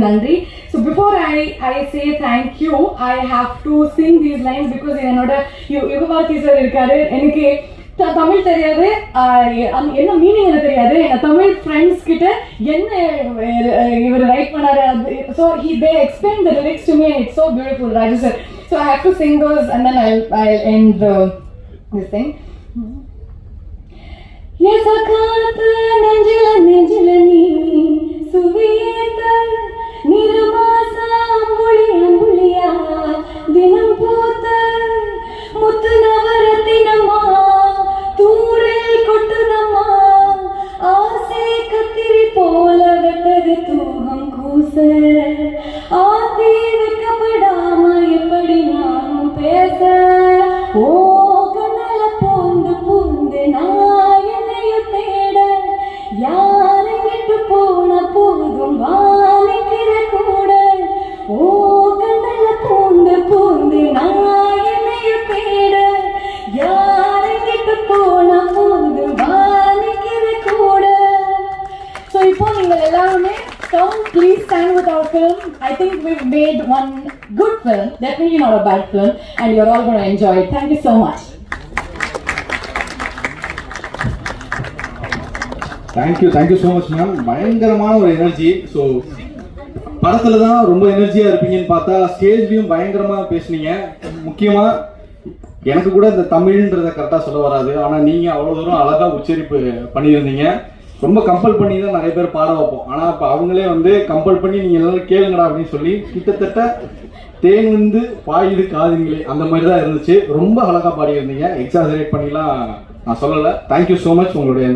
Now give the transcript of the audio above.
Nandri. So before I say thank you, I have to sing these lines because என்னோட Yugabharathi sir இருக்காரு. எனக்கு தமிழ் தெரியாது, என்ன மீனிங் எனக்கு தெரியாது. என் தமிழ் ஃப்ரெண்ட்ஸ் கிட்ட என்ன இவர் ரைட் பண்ணாரு, so they explained the lyrics to me and it's so beautiful, Raju sir. So I have to sing those and then I'll end this thing. Yes, akaat nengila ni suviyeta nirmasa ambuliya dinam pota muttu navaratinamma தூரில் கொட்டுதம்மா ஆசை கத்திரி போல வெட்டது தூகம் கூச ஆத்தி வைக்கப்படாம எப்படி நானும் பேச ஓ கண்ணல பூந்து பூந்து நான் என்னைய தேட யாரை விட்டு போன போதும் வானிக்கிற கூட ஓ கண்ணல பூந்து பூந்து நான் என்னைய தேட யாரை விட்டு போன போதும் வானிக்கிற கூட. So இப்போ நீங்கள் எல்லாருமே come please stand with our film. I think we've made one good film, definitely not a bad film, and you're all going to enjoy it. Thank you so much. Thank you so much ma'am. பயங்கரமான ஒரு energy. So படத்துல தான் ரொம்ப எனர்ஜியா இருப்பீங்கன்னு பார்த்தா ஸ்டேஜ்லயும் பயங்கரமா பேசுனீங்க. முக்கியமா எனக்கு கூட இந்த தமிழ்ன்றதை கரெக்டாக சொல்ல வராது, ஆனால் நீங்கள் அவ்வளோ தூரம் அழகாக உச்சரிப்பு பண்ணியிருந்தீங்க. ரொம்ப கம்பல் பண்ணி தான் நிறைய பேர் பாட வைப்போம், ஆனால் இப்போ அவங்களே வந்து கம்பல் பண்ணி நீங்கள் எல்லாரும் கேளுங்கடா அப்படின்னு சொல்லி கிட்டத்தட்ட தேன் வந்து பாயுது காதுங்களே அந்த மாதிரி தான் இருந்துச்சு. ரொம்ப அழகாக பாடியிருந்தீங்க, எக்ஸாஜரேட் பண்ணிலாம் நான் சொல்லலை. தேங்க்யூ ஸோ மச் உங்களுடைய